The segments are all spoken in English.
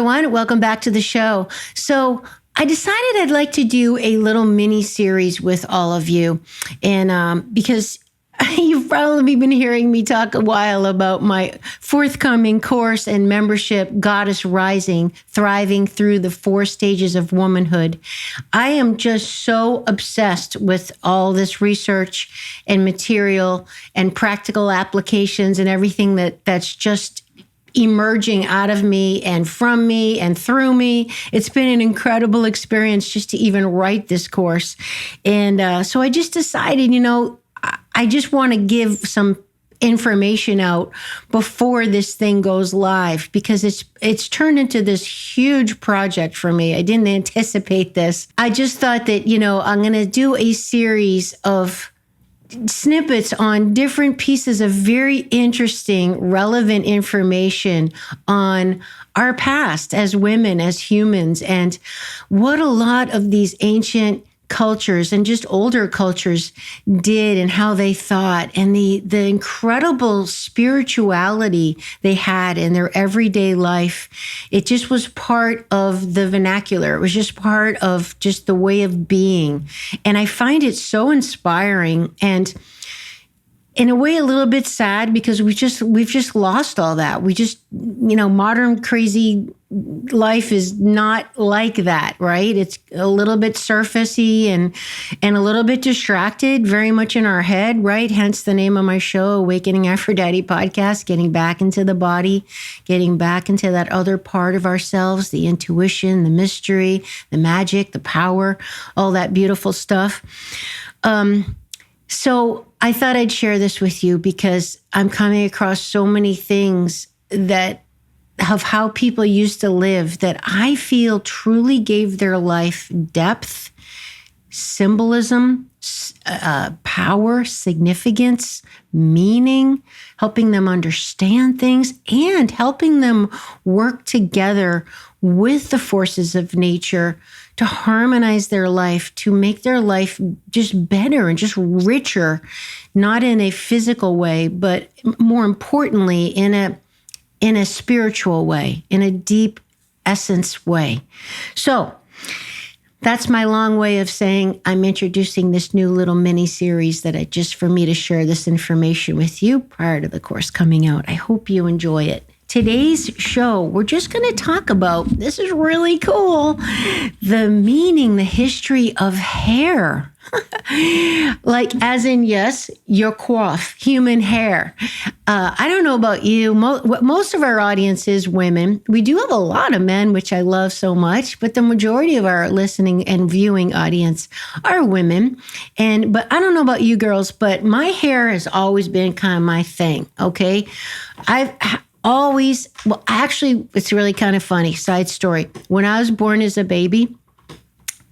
everyone. Welcome back to the show. So I decided I'd like to do a little mini series with all of you. And because you've probably been hearing me talk a while about my forthcoming course and membership, Goddess Rising, Thriving Through the 4 Stages of Womanhood. I am just so obsessed with all this research and material and practical applications and everything that's just emerging out of me and from me and through me. It's been an incredible experience just to even write this course. And so I just decided, I just want to give some information out before this thing goes live, because it's turned into this huge project for me. I didn't anticipate this. I just thought that, I'm going to do a series of snippets on different pieces of very interesting, relevant information on our past as women, as humans, and what a lot of these ancient cultures and just older cultures did and how they thought, and the incredible spirituality they had in their everyday life. It just was part of the vernacular. It was just part of just the way of being. And I find it so inspiring and in a way a little bit sad, because we've just lost all that. We just, modern crazy life is not like that, right? It's a little bit surfacey and a little bit distracted, very much in our head, right? Hence the name of my show, Awakening Aphrodite podcast, getting back into the body, getting back into that other part of ourselves, the intuition, the mystery, the magic, the power, all that beautiful stuff. So I thought I'd share this with you because I'm coming across so many things that of how people used to live that I feel truly gave their life depth, symbolism, power, significance, meaning, helping them understand things, and helping them work together with the forces of nature to harmonize their life, to make their life just better and just richer, not in a physical way, but more importantly, in a spiritual way, in a deep essence way. So that's my long way of saying I'm introducing this new little mini series that just for me to share this information with you prior to the course coming out. I hope you enjoy it. Today's show, we're just going to talk about, this is really cool, the meaning, the history of hair. Like, as in, yes, your coif, human hair. I don't know about you. Most of our audience is women. We do have a lot of men, which I love so much, but the majority of our listening and viewing audience are women. But I don't know about you girls, but my hair has always been kind of my thing, okay? Actually, it's really kind of funny. Side story. When I was born as a baby,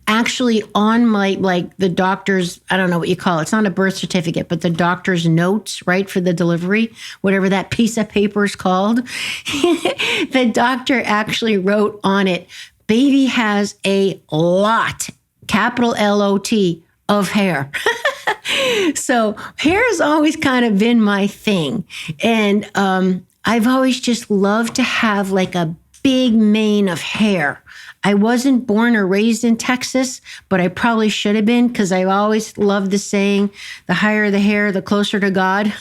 actually on the doctor's, I don't know what you call it. It's not a birth certificate, but the doctor's notes, right, for the delivery, whatever that piece of paper is called. The doctor actually wrote on it, baby has a lot, capital L-O-T, of hair. So hair has always kind of been my thing. And I've always just loved to have like a big mane of hair. I wasn't born or raised in Texas, but I probably should have been, because I always loved the saying, the higher the hair, the closer to God.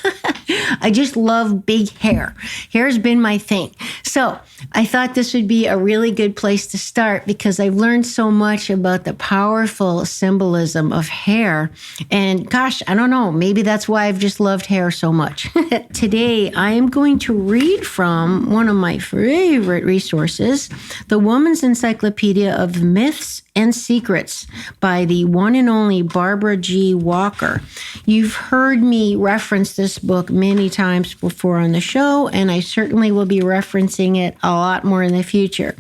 I just love big hair. Hair's been my thing. So I thought this would be a really good place to start, because I've learned so much about the powerful symbolism of hair. And gosh, I don't know, maybe that's why I've just loved hair so much. Today, I am going to read from one of my favorite resources, the Woman's Encyclopedia of Myths and Secrets by the one and only Barbara G. Walker. You've heard me reference this book many times before on the show, and I certainly will be referencing it a lot more in the future.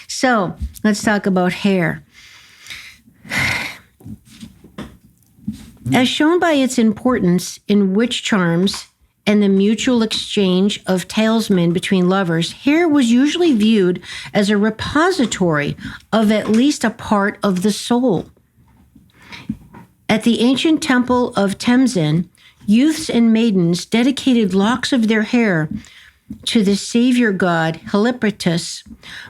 So let's talk about hair. As shown by its importance in witch charms and the mutual exchange of talisman between lovers, hair was usually viewed as a repository of at least a part of the soul. At the ancient temple of Temsin, youths and maidens dedicated locks of their hair to the savior god Helipatus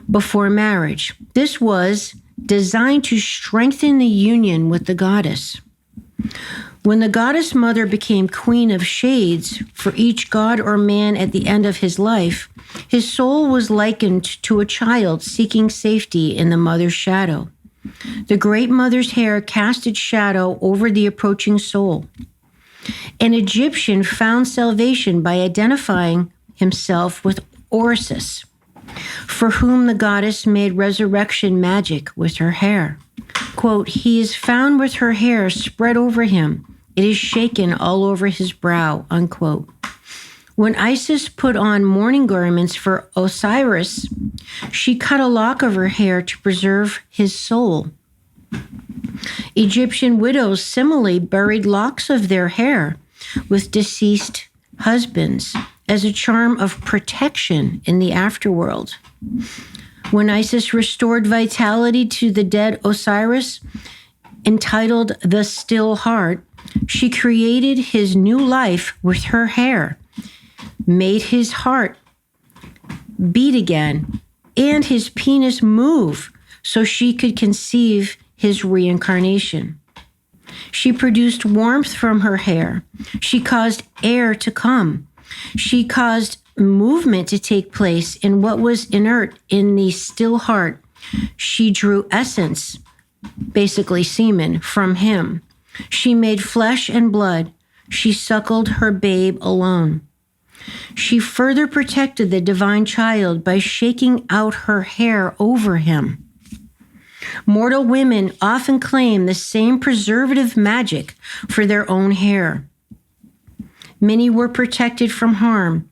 before marriage. This was designed to strengthen the union with the goddess. When the goddess mother became queen of shades for each god or man at the end of his life, his soul was likened to a child seeking safety in the mother's shadow. The great mother's hair cast its shadow over the approaching soul. An Egyptian found salvation by identifying himself with Osiris, for whom the goddess made resurrection magic with her hair. Quote, "He is found with her hair spread over him. It is shaken all over his brow," unquote. When Isis put on mourning garments for Osiris, she cut a lock of her hair to preserve his soul. Egyptian widows similarly buried locks of their hair with deceased husbands as a charm of protection in the afterworld. When Isis restored vitality to the dead Osiris, entitled The Still Heart, she created his new life with her hair, made his heart beat again, and his penis move so she could conceive his reincarnation. She produced warmth from her hair. She caused air to come. She caused movement to take place in what was inert in the still heart. She drew essence, basically semen, from him. She made flesh and blood. She suckled her babe alone. She further protected the divine child by shaking out her hair over him. Mortal women often claim the same preservative magic for their own hair. Many were protected from harm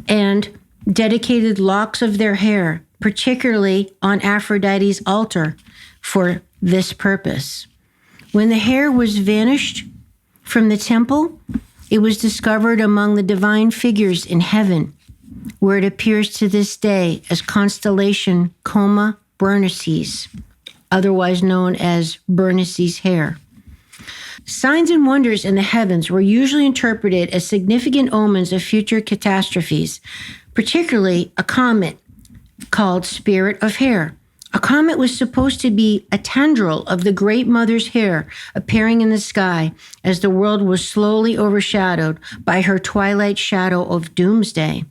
and dedicated locks of their hair, particularly on Aphrodite's altar, for this purpose. When the hair was vanished from the temple, it was discovered among the divine figures in heaven, where it appears to this day as constellation Coma Berenices, otherwise known as Berenice's hair. Signs and wonders in the heavens were usually interpreted as significant omens of future catastrophes, particularly a comet called Spirit of Hair. A comet was supposed to be a tendril of the Great Mother's hair appearing in the sky as the world was slowly overshadowed by her twilight shadow of doomsday.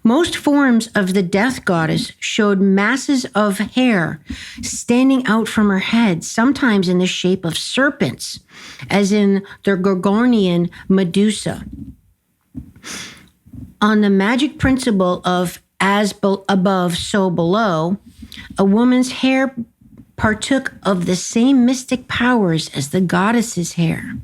Most forms of the death goddess showed masses of hair standing out from her head, sometimes in the shape of serpents, as in the Gorgonian Medusa. On the magic principle of as above, so below, a woman's hair partook of the same mystic powers as the goddess's hair.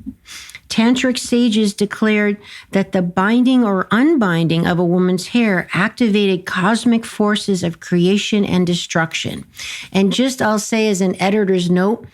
Tantric sages declared that the binding or unbinding of a woman's hair activated cosmic forces of creation and destruction. And just I'll say as an editor's note,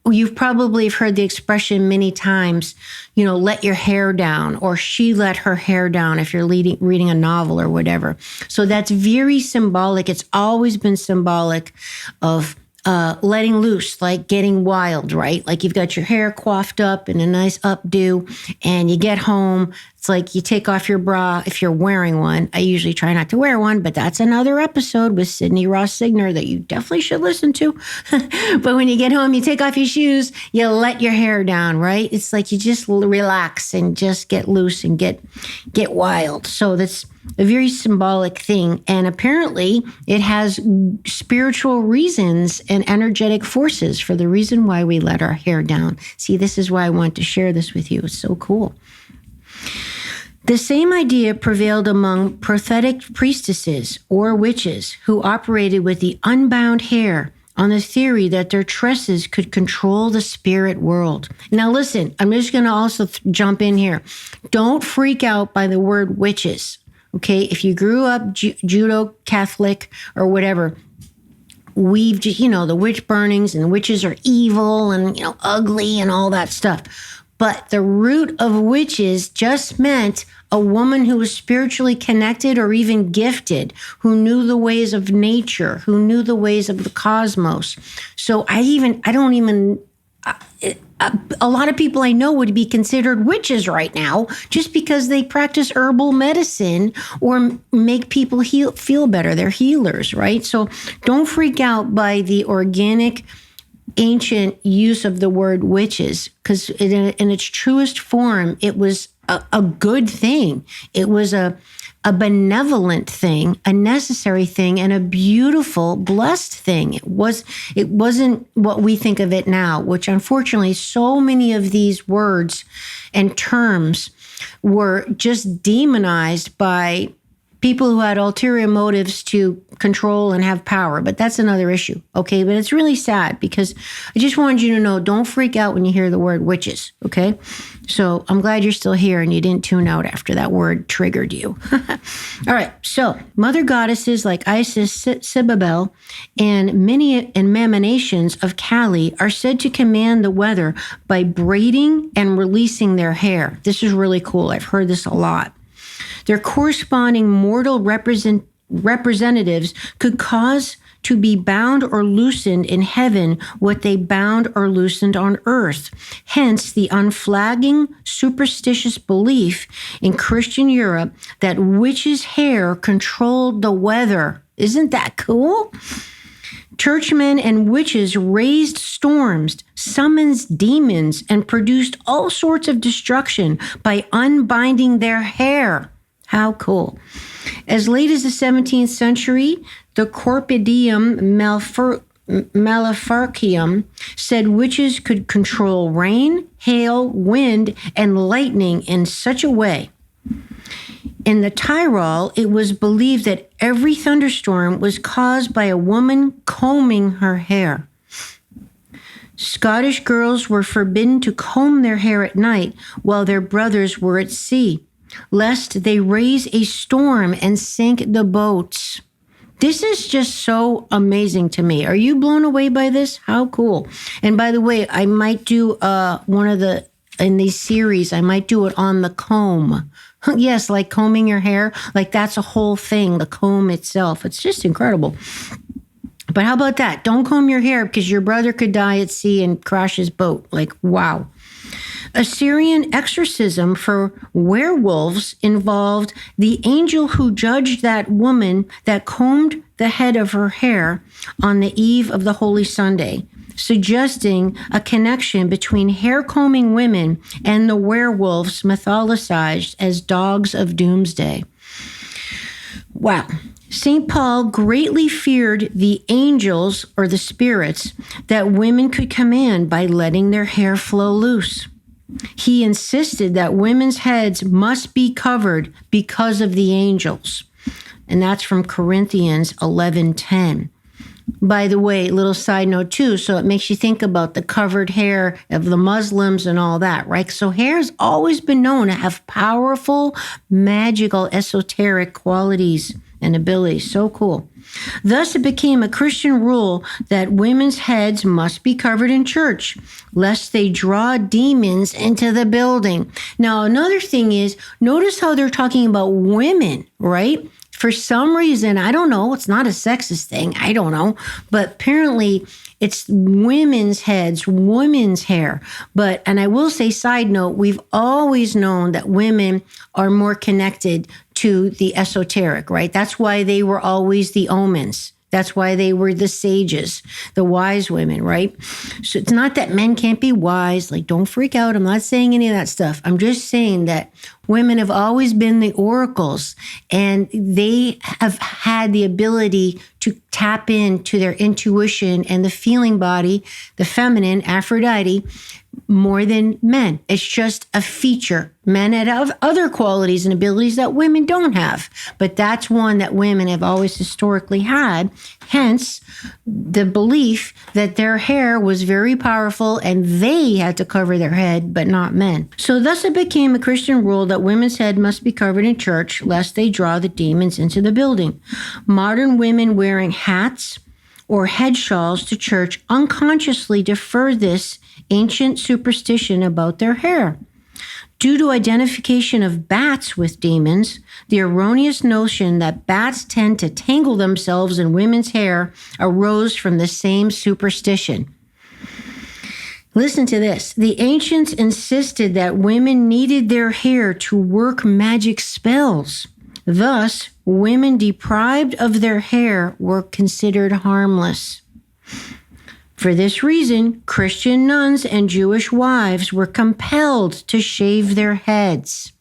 you've probably heard the expression many times, let your hair down, or she let her hair down if you're reading a novel or whatever. So that's very symbolic. It's always been symbolic of letting loose, like getting wild, right? Like you've got your hair coiffed up in a nice updo and you get home. It's like you take off your bra if you're wearing one. I usually try not to wear one, but that's another episode with Sydney Ross Signer that you definitely should listen to. But when you get home, you take off your shoes, you let your hair down, right? It's like you just relax and just get loose and get wild. So that's a very symbolic thing. And apparently it has spiritual reasons and energetic forces for the reason why we let our hair down. See, this is why I want to share this with you. It's so cool. The same idea prevailed among prophetic priestesses or witches who operated with the unbound hair on the theory that their tresses could control the spirit world. Now listen, I'm just going to also jump in here. Don't freak out by the word witches. Okay, if you grew up Judo Catholic or whatever, we've just, the witch burnings and the witches are evil and, ugly and all that stuff. But the root of witches just meant a woman who was spiritually connected or even gifted, who knew the ways of nature, who knew the ways of the cosmos. So a lot of people I know would be considered witches right now just because they practice herbal medicine or make people feel better. They're healers, right? So don't freak out by the organic, ancient use of the word witches, because in its truest form, it was a good thing. It was a benevolent thing, a necessary thing, and a beautiful, blessed thing. It wasn't what we think of it now, which unfortunately so many of these words and terms were just demonized by people who had ulterior motives to control and have power. But that's another issue, okay? But it's really sad because I just wanted you to know, don't freak out when you hear the word witches, okay? So I'm glad you're still here and you didn't tune out after that word triggered you. All right, so mother goddesses like Isis, Cybele, and many emanations of Kali are said to command the weather by braiding and releasing their hair. This is really cool. I've heard this a lot. Their corresponding mortal representatives could cause to be bound or loosened in heaven what they bound or loosened on earth. Hence, the unflagging superstitious belief in Christian Europe that witches' hair controlled the weather. Isn't that cool? Churchmen and witches raised storms, summoned demons, and produced all sorts of destruction by unbinding their hair. How cool. As late as the 17th century, the Corpedium Maleficarum said witches could control rain, hail, wind, and lightning in such a way. In the Tyrol, it was believed that every thunderstorm was caused by a woman combing her hair. Scottish girls were forbidden to comb their hair at night while their brothers were at sea, lest they raise a storm and sink the boats. This is just so amazing to me. Are you blown away by this? How cool. And by the way, I might do in these series, I might do it on the comb. Yes, like combing your hair. Like that's a whole thing, the comb itself. It's just incredible. But how about that? Don't comb your hair because your brother could die at sea and crash his boat. Like, wow. Assyrian exorcism for werewolves involved the angel who judged that woman that combed the head of her hair on the eve of the Holy Sunday, suggesting a connection between hair-combing women and the werewolves mythologized as dogs of doomsday. Wow. St. Paul greatly feared the angels or the spirits that women could command by letting their hair flow loose. He insisted that women's heads must be covered because of the angels. And that's from Corinthians 11:10. By the way, little side note too, so it makes you think about the covered hair of the Muslims and all that, right? So hair has always been known to have powerful, magical, esoteric qualities and abilities. So cool. Thus, it became a Christian rule that women's heads must be covered in church, lest they draw demons into the building. Now, another thing is, notice how they're talking about women, right? For some reason, I don't know, it's not a sexist thing, I don't know, but apparently it's women's heads, women's hair. And I will say, side note, we've always known that women are more connected to the esoteric, right? That's why they were always the omens. That's why they were the sages, the wise women, right? So it's not that men can't be wise. Like, don't freak out. I'm not saying any of that stuff. I'm just saying that women have always been the oracles, and they have had the ability to tap into their intuition and the feeling body, the feminine, Aphrodite, more than men. It's just a feature. Men have other qualities and abilities that women don't have, but that's one that women have always historically had. Hence, the belief that their hair was very powerful and they had to cover their head, but not men. So thus it became a Christian rule that women's head must be covered in church, lest they draw the demons into the building. Modern women wearing hats or head shawls to church unconsciously defer this ancient superstition about their hair. Due to identification of bats with demons, the erroneous notion that bats tend to tangle themselves in women's hair arose from the same superstition. Listen to this. The ancients insisted that women needed their hair to work magic spells. Thus, women deprived of their hair were considered harmless. For this reason, Christian nuns and Jewish wives were compelled to shave their heads.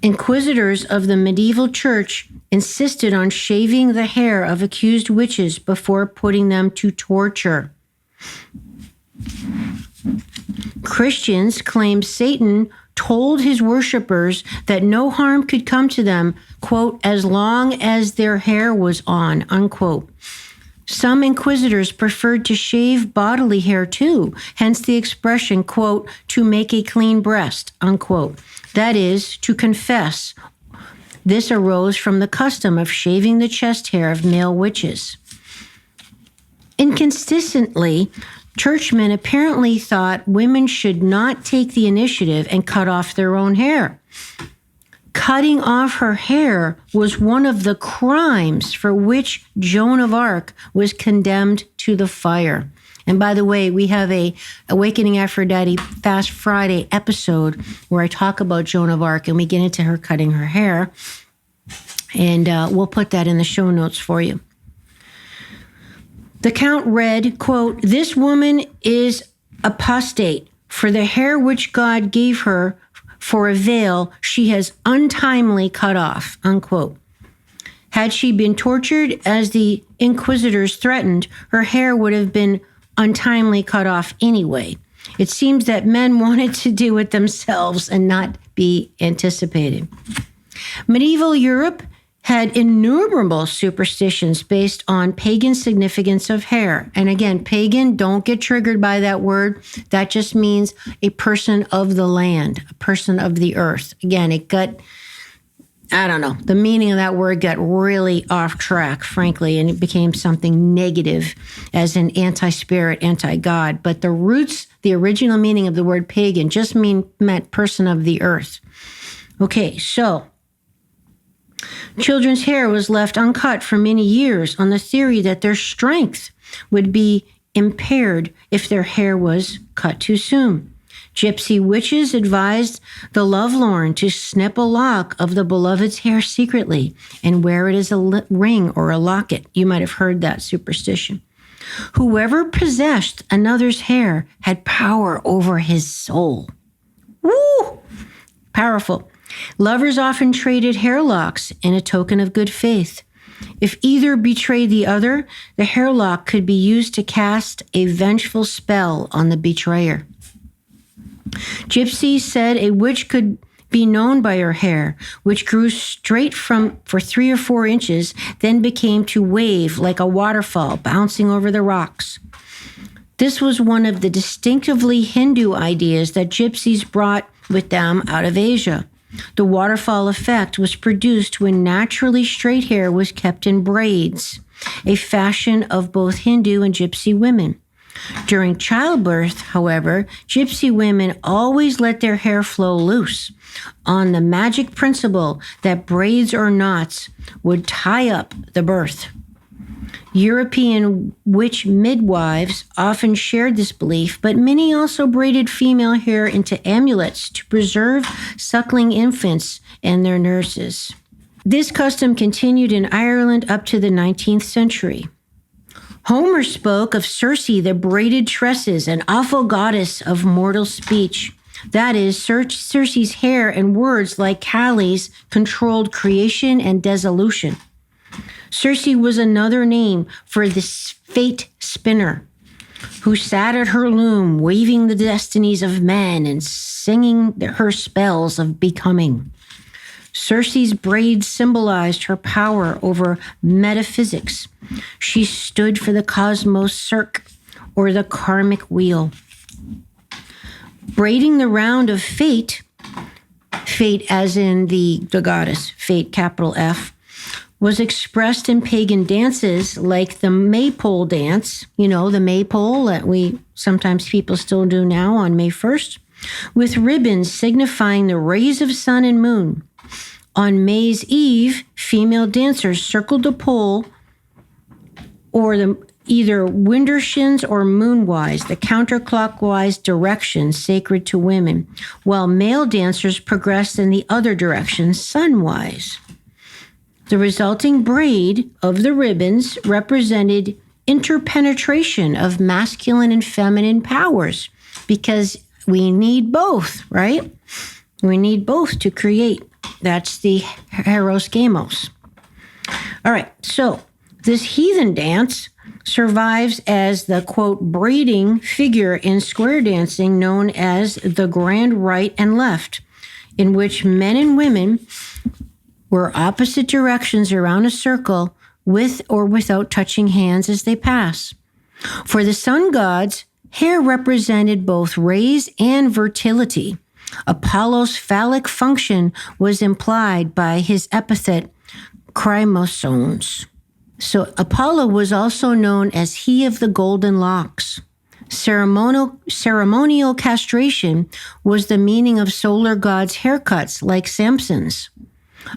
Inquisitors of the medieval church insisted on shaving the hair of accused witches before putting them to torture. Christians claimed Satan told his worshipers that no harm could come to them, quote, as long as their hair was on, unquote. Some inquisitors preferred to shave bodily hair too, hence the expression, quote, to make a clean breast, unquote. That is, to confess. This arose from the custom of shaving the chest hair of male witches. Inconsistently, churchmen apparently thought women should not take the initiative and cut off their own hair. Cutting off her hair was one of the crimes for which Joan of Arc was condemned to the fire. And by the way, we have a Awakening Aphrodite Fast Friday episode where I talk about Joan of Arc and we get into her cutting her hair. And we'll put that in the show notes for you. The count read, quote, this woman is apostate, for the hair which God gave her for a veil she has untimely cut off, unquote. Had she been tortured as the inquisitors threatened, her hair would have been untimely cut off anyway. It seems that men wanted to do it themselves and not be anticipated. Medieval Europe had innumerable superstitions based on pagan significance of hair. And again, pagan, don't get triggered by that word. That just means a person of the land, a person of the earth. Again, it got, I don't know, the meaning of that word got really off track, frankly, and it became something negative as an anti-spirit, anti-God. But the roots, the original meaning of the word pagan just meant person of the earth. Okay, so children's hair was left uncut for many years on the theory that their strength would be impaired if their hair was cut too soon. Gypsy witches advised the lovelorn to snip a lock of the beloved's hair secretly and wear it as a ring or a locket. You might have heard that superstition. Whoever possessed another's hair had power over his soul. Woo! Powerful. Lovers often traded hair locks in a token of good faith. If either betrayed the other, the hair lock could be used to cast a vengeful spell on the betrayer. Gypsies said a witch could be known by her hair, which grew straight for 3 or 4 inches, then became to wave like a waterfall bouncing over the rocks. This was one of the distinctively Hindu ideas that gypsies brought with them out of Asia. The waterfall effect was produced when naturally straight hair was kept in braids, a fashion of both Hindu and gypsy women. During childbirth, however, gypsy women always let their hair flow loose on the magic principle that braids or knots would tie up the birth. European witch midwives often shared this belief, but many also braided female hair into amulets to preserve suckling infants and their nurses. This custom continued in Ireland up to the 19th century. Homer spoke of Circe, the braided tresses, an awful goddess of mortal speech. That is, Circe's hair and words like Kali's controlled creation and dissolution. Circe was another name for this fate spinner who sat at her loom, waving the destinies of men and singing her spells of becoming. Circe's braids symbolized her power over metaphysics. She stood for the cosmos cirque, or the karmic wheel. Braiding the round of fate, fate as in the goddess, fate, capital F, was expressed in pagan dances like the maypole dance, the maypole that people still do now on May 1st, with ribbons signifying the rays of sun and moon. On May's Eve, female dancers circled the pole or the either wintershins or moonwise, the counterclockwise direction sacred to women, while male dancers progressed in the other direction, sunwise. The resulting braid of the ribbons represented interpenetration of masculine and feminine powers, because we need both, right? We need both to create. That's the Eros Gamos. All right, so this heathen dance survives as the, quote, braiding figure in square dancing known as the grand right and left, in which men and women were opposite directions around a circle with or without touching hands as they pass. For the sun gods, hair represented both rays and fertility. Apollo's phallic function was implied by his epithet, chrymosomes. So Apollo was also known as he of the golden locks. Ceremonial castration was the meaning of solar gods' haircuts, like Samson's.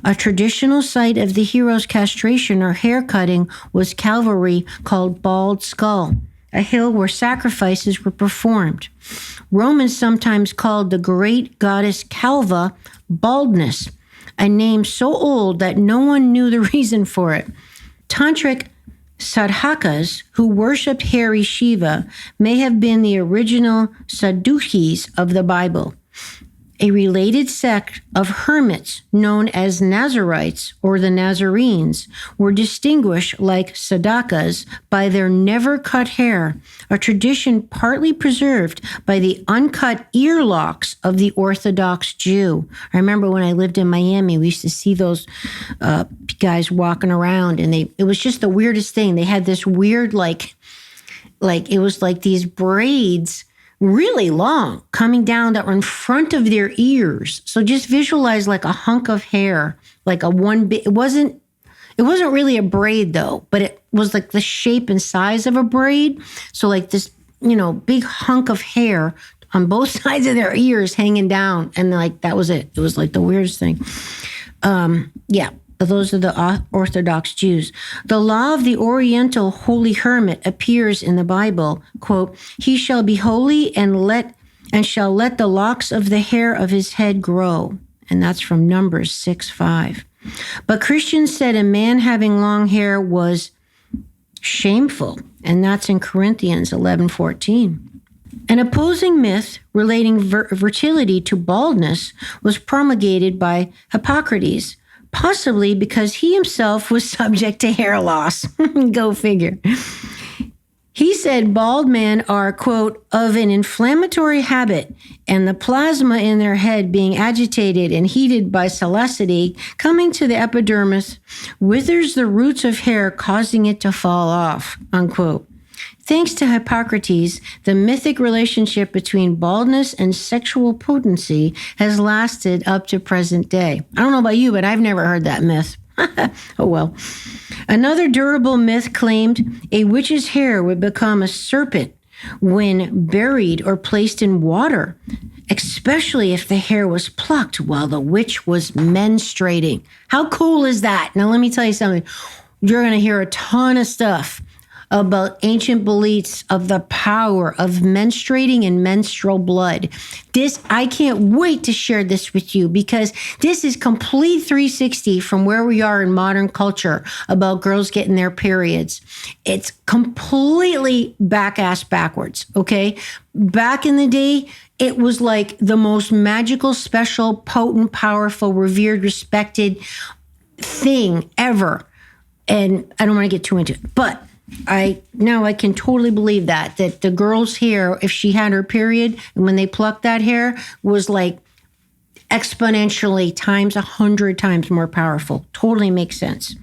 A traditional site of the hero's castration or haircutting was Calvary, called Bald Skull, a hill where sacrifices were performed. Romans sometimes called the great goddess Calva baldness, a name so old that no one knew the reason for it. Tantric sadhakas who worshipped hairy Shiva may have been the original Sadhukis of the Bible. A related sect of hermits known as Nazarites or the Nazarenes were distinguished, like Sadakas, by their never cut hair, a tradition partly preserved by the uncut earlocks of the Orthodox Jew. I remember when I lived in Miami, we used to see those guys walking around, and it was just the weirdest thing. They had this weird, like it was like these braids, really long, coming down that were in front of their ears. So just visualize like a hunk of hair, like it wasn't really a braid though, but it was like the shape and size of a braid. So like this, big hunk of hair on both sides of their ears hanging down. And like, that was it. It was like the weirdest thing. Yeah. Those are the Orthodox Jews. The law of the Oriental holy hermit appears in the Bible. Quote, he shall be holy and shall let the locks of the hair of his head grow. And that's from Numbers 6:5. But Christians said a man having long hair was shameful. And that's in Corinthians 11:14. An opposing myth relating fertility to baldness was promulgated by Hippocrates, possibly because he himself was subject to hair loss. Go figure. He said bald men are, quote, of an inflammatory habit, and the plasma in their head being agitated and heated by salicity coming to the epidermis withers the roots of hair, causing it to fall off, unquote. Thanks to Hippocrates, the mythic relationship between baldness and sexual potency has lasted up to present day. I don't know about you, but I've never heard that myth. Oh, well. Another durable myth claimed a witch's hair would become a serpent when buried or placed in water, especially if the hair was plucked while the witch was menstruating. How cool is that? Now, let me tell you something. You're going to hear a ton of stuff about ancient beliefs of the power of menstruating and menstrual blood. I can't wait to share this with you, because this is complete 360 from where we are in modern culture about girls getting their periods. It's completely backwards, okay? Back in the day, it was like the most magical, special, potent, powerful, revered, respected thing ever. And I don't want to get too into it, but I can totally believe that the girl's hair, if she had her period, and when they plucked that hair, was like exponentially times 100 times more powerful. Totally makes sense.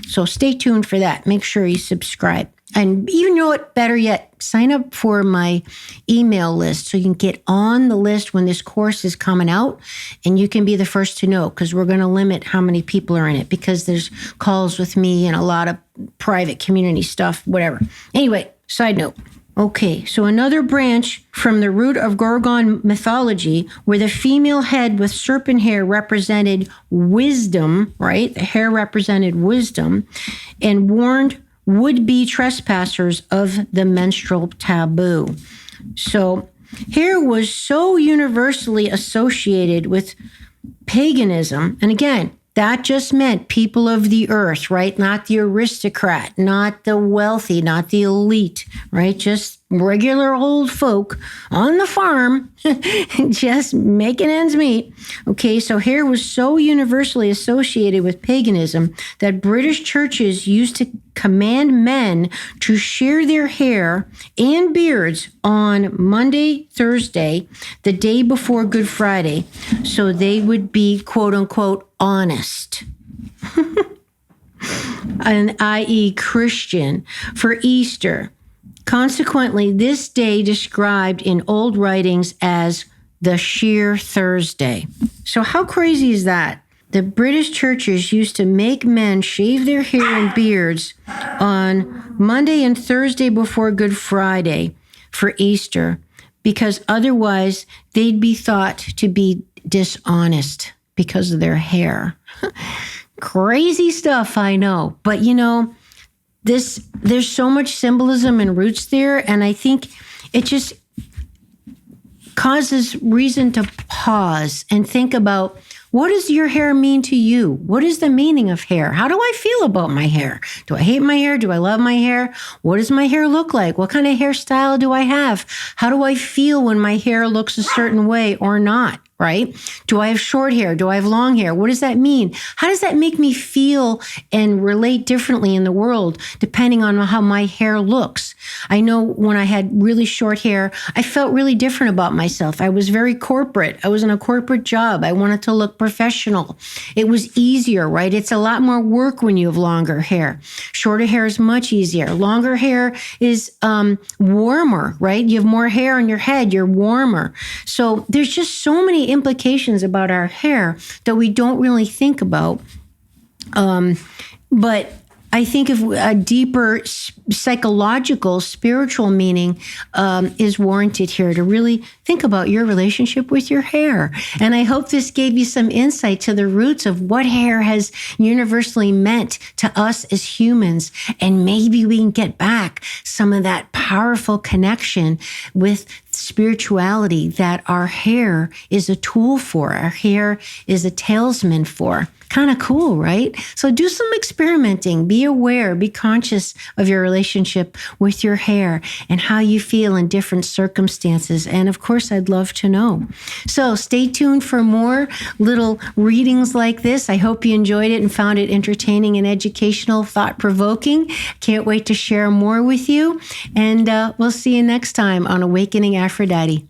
So stay tuned for that. Make sure you subscribe. And even know what, better yet, sign up for my email list so you can get on the list when this course is coming out, and you can be the first to know, because we're going to limit how many people are in it, because there's calls with me and a lot of private community stuff, whatever. Anyway, side note. Okay, so another branch from the root of Gorgon mythology, where the female head with serpent hair represented wisdom, right? The hair represented wisdom, and warned would-be trespassers of the menstrual taboo. So hair was so universally associated with paganism. And again, that just meant people of the earth, right? Not the aristocrat, not the wealthy, not the elite, right? Just regular old folk on the farm, just making ends meet. Okay, so hair was so universally associated with paganism that British churches used to command men to shear their hair and beards on Monday, Thursday, the day before Good Friday, so they would be, quote unquote, honest. And i.e. Christian, for Easter. Consequently, this day described in old writings as the Sheer Thursday. So how crazy is that? The British churches used to make men shave their hair and beards on Monday and Thursday before Good Friday for Easter, because otherwise they'd be thought to be dishonest because of their hair. Crazy stuff, I know. But there's so much symbolism and roots there, and I think it just causes reason to pause and think about, what does your hair mean to you? What is the meaning of hair? How do I feel about my hair? Do I hate my hair? Do I love my hair? What does my hair look like? What kind of hairstyle do I have? How do I feel when my hair looks a certain way or not? Right? Do I have short hair? Do I have long hair? What does that mean? How does that make me feel and relate differently in the world depending on how my hair looks? I know when I had really short hair, I felt really different about myself. I was very corporate. I was in a corporate job. I wanted to look professional. It was easier, right? It's a lot more work when you have longer hair. Shorter hair is much easier. Longer hair is warmer, right? You have more hair on your head. You're warmer. So there's just so many implications about our hair that we don't really think about. But I think if a deeper psychological, spiritual meaning is warranted here to really think about your relationship with your hair. And I hope this gave you some insight to the roots of what hair has universally meant to us as humans. And maybe we can get back some of that powerful connection with spirituality that our hair is a tool for, our hair is a talisman for. Kind of cool, right? So do some experimenting. Be aware, be conscious of your relationship with your hair and how you feel in different circumstances. And of course, I'd love to know. So stay tuned for more little readings like this. I hope you enjoyed it and found it entertaining and educational, thought-provoking. Can't wait to share more with you. And we'll see you next time on Awakening Aphrodite.